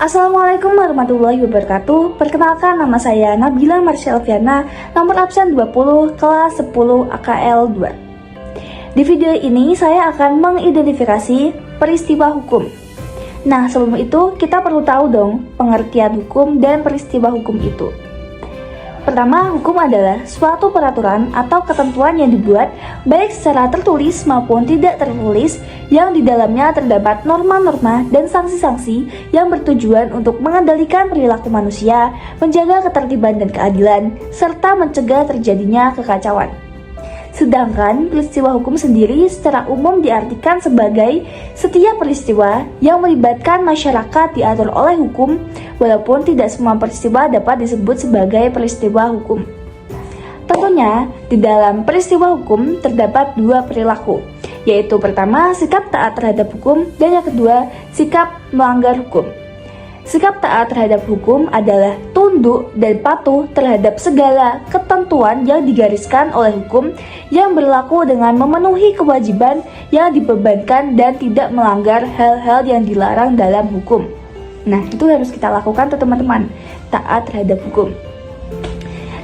Assalamualaikum warahmatullahi wabarakatuh. Perkenalkan, nama saya Nabila Marsha Elviana, nomor absen 20, kelas 10 AKL 2. Di video ini saya akan mengidentifikasi peristiwa hukum. Nah, sebelum itu kita perlu tahu dong pengertian hukum dan peristiwa hukum itu. Pertama, hukum adalah suatu peraturan atau ketentuan yang dibuat baik secara tertulis maupun tidak tertulis yang di dalamnya terdapat norma-norma dan sanksi-sanksi yang bertujuan untuk mengendalikan perilaku manusia, menjaga ketertiban dan keadilan, serta mencegah terjadinya kekacauan. Sedangkan peristiwa hukum sendiri secara umum diartikan sebagai setiap peristiwa yang melibatkan masyarakat diatur oleh hukum, walaupun tidak semua peristiwa dapat disebut sebagai peristiwa hukum. Tentunya, di dalam peristiwa hukum terdapat dua perilaku, yaitu pertama, sikap taat terhadap hukum, dan yang kedua, sikap melanggar hukum. Sikap taat terhadap hukum adalah tunduk dan patuh terhadap segala ketentuan yang digariskan oleh hukum yang berlaku dengan memenuhi kewajiban yang dibebankan dan tidak melanggar hal-hal yang dilarang dalam hukum. Nah, itu harus kita lakukan tuh teman-teman, taat terhadap hukum.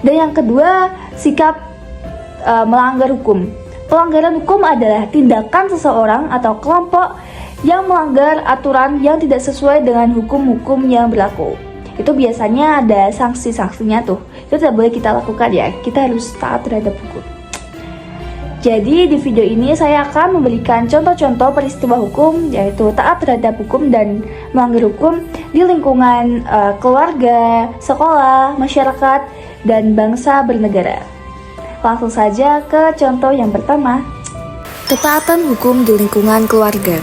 Dan yang kedua, sikap melanggar hukum. Pelanggaran hukum adalah tindakan seseorang atau kelompok yang melanggar aturan yang tidak sesuai dengan hukum-hukum yang berlaku. Itu biasanya ada sanksi-sanksinya tuh. Itu tidak boleh kita lakukan ya. Kita harus taat terhadap hukum. Jadi di video ini saya akan memberikan contoh-contoh peristiwa hukum, yaitu taat terhadap hukum dan melanggar hukum di lingkungan keluarga, sekolah, masyarakat, dan bangsa bernegara. Langsung saja ke contoh yang pertama. Ketaatan hukum di lingkungan keluarga.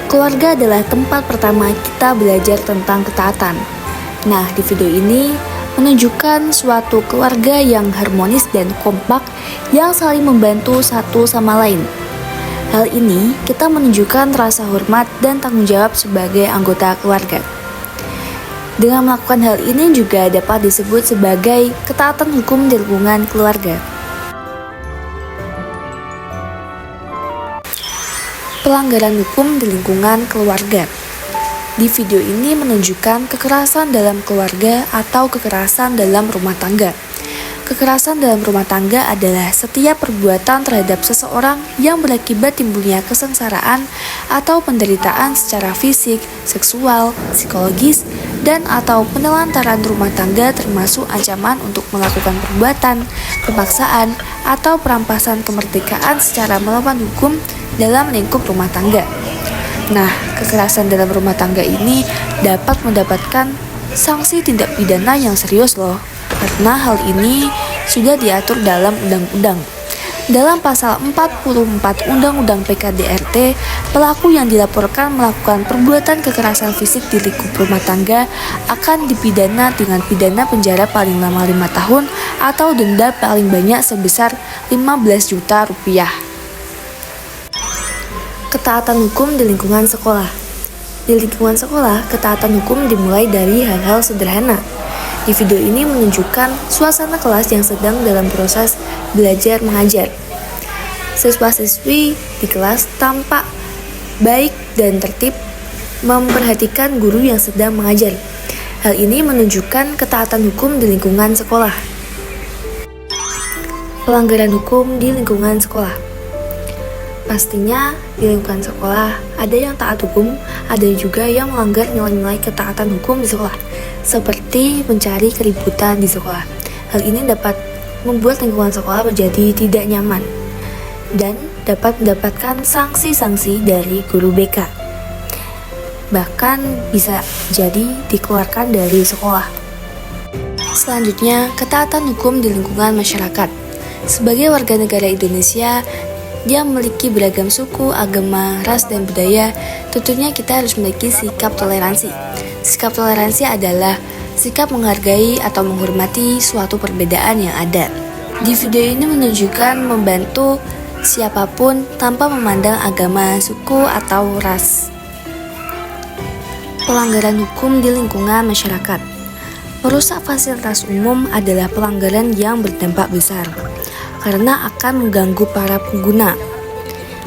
Keluarga adalah tempat pertama kita belajar tentang ketaatan. Nah, di video ini menunjukkan suatu keluarga yang harmonis dan kompak yang saling membantu satu sama lain. Hal ini kita menunjukkan rasa hormat dan tanggung jawab sebagai anggota keluarga. Dengan melakukan hal ini juga dapat disebut sebagai ketaatan hukum di lingkungan keluarga. Pelanggaran hukum di lingkungan keluarga. Di video ini menunjukkan kekerasan dalam keluarga atau kekerasan dalam rumah tangga. Kekerasan dalam rumah tangga adalah setiap perbuatan terhadap seseorang yang berakibat timbulnya kesengsaraan atau penderitaan secara fisik, seksual, psikologis, dan atau penelantaran rumah tangga, termasuk ancaman untuk melakukan perbuatan, pemaksaan, atau perampasan kemerdekaan secara melawan hukum dalam lingkup rumah tangga. Nah, kekerasan dalam rumah tangga ini dapat mendapatkan sanksi tindak pidana yang serius loh, karena hal ini sudah diatur dalam undang-undang. Dalam pasal 44 Undang-Undang PKDRT, pelaku yang dilaporkan melakukan perbuatan kekerasan fisik di lingkup rumah tangga akan dipidana dengan pidana penjara paling lama 5 tahun atau denda paling banyak sebesar 15 juta rupiah. Ketaatan hukum di lingkungan sekolah. Di lingkungan sekolah, ketaatan hukum dimulai dari hal-hal sederhana. Di video ini menunjukkan suasana kelas yang sedang dalam proses belajar mengajar. Siswa-siswi di kelas tampak baik dan tertib memperhatikan guru yang sedang mengajar. Hal ini menunjukkan ketaatan hukum di lingkungan sekolah. Pelanggaran hukum di lingkungan sekolah. Pastinya di lingkungan sekolah ada yang taat hukum, ada juga yang melanggar nilai-nilai ketaatan hukum di sekolah, seperti mencari keributan di sekolah. Hal ini dapat membuat lingkungan sekolah menjadi tidak nyaman dan dapat mendapatkan sanksi-sanksi dari guru BK. Bahkan bisa jadi dikeluarkan dari sekolah. Selanjutnya, ketaatan hukum di lingkungan masyarakat. Sebagai warga negara Indonesia yang memiliki beragam suku, agama, ras, dan budaya, tentunya kita harus memiliki sikap toleransi. Sikap toleransi adalah sikap menghargai atau menghormati suatu perbedaan yang ada. Di video ini menunjukkan membantu siapapun tanpa memandang agama, suku, atau ras. Pelanggaran hukum di lingkungan masyarakat. Merusak fasilitas umum adalah pelanggaran yang berdampak besar, karena akan mengganggu para pengguna.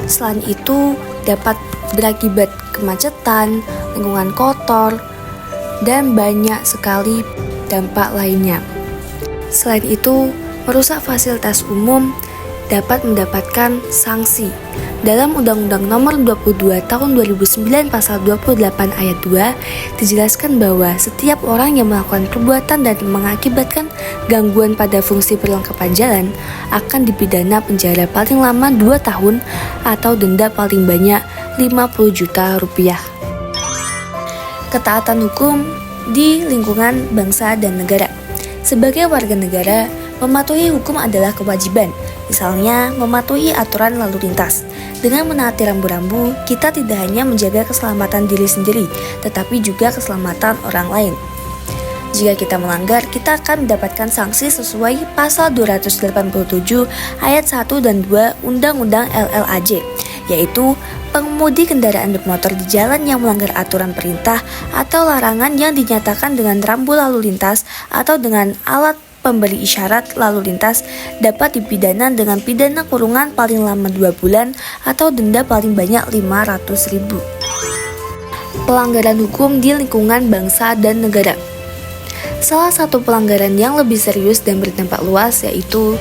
Selain itu, dapat berakibat kemacetan, lingkungan kotor, dan banyak sekali dampak lainnya. Selain itu, merusak fasilitas umum dapat mendapatkan sanksi. Dalam Undang-Undang Nomor 22 Tahun 2009 Pasal 28 Ayat 2 dijelaskan bahwa setiap orang yang melakukan perbuatan dan mengakibatkan gangguan pada fungsi perlengkapan jalan akan dipidana penjara paling lama 2 tahun atau denda paling banyak 50 juta rupiah. Ketaatan hukum di lingkungan bangsa dan negara. Sebagai warga negara, mematuhi hukum adalah kewajiban. Misalnya, mematuhi aturan lalu lintas. Dengan menaati rambu-rambu, kita tidak hanya menjaga keselamatan diri sendiri, tetapi juga keselamatan orang lain. Jika kita melanggar, kita akan mendapatkan sanksi sesuai Pasal 287 Ayat 1 dan 2 Undang-Undang LLAJ, yaitu pengemudi kendaraan bermotor di jalan yang melanggar aturan perintah atau larangan yang dinyatakan dengan rambu lalu lintas atau dengan alat pemberi isyarat lalu lintas dapat dipidana dengan pidana kurungan paling lama 2 bulan atau denda paling banyak 500.000. Pelanggaran hukum di lingkungan bangsa dan negara. Salah satu pelanggaran yang lebih serius dan berdampak luas yaitu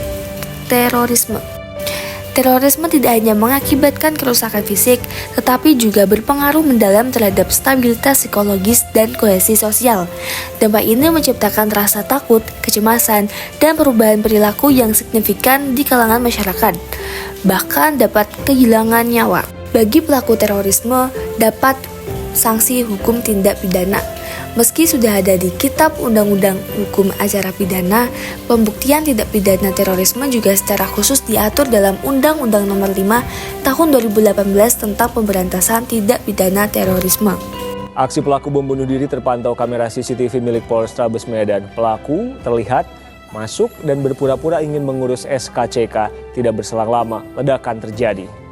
terorisme. Terorisme tidak hanya mengakibatkan kerusakan fisik, tetapi juga berpengaruh mendalam terhadap stabilitas psikologis dan kohesi sosial. Dampak ini menciptakan rasa takut, kecemasan, dan perubahan perilaku yang signifikan di kalangan masyarakat, bahkan dapat kehilangan nyawa. Bagi pelaku terorisme, dapat sanksi hukum tindak pidana. Meski sudah ada di Kitab Undang-Undang Hukum Acara Pidana, pembuktian tindak pidana terorisme juga secara khusus diatur dalam Undang-Undang Nomor 5 Tahun 2018 tentang Pemberantasan Tindak Pidana Terorisme. Aksi pelaku bom bunuh diri terpantau kamera CCTV milik Polrestabes Medan. Pelaku terlihat masuk dan berpura-pura ingin mengurus SKCK. Tidak berselang lama, ledakan terjadi.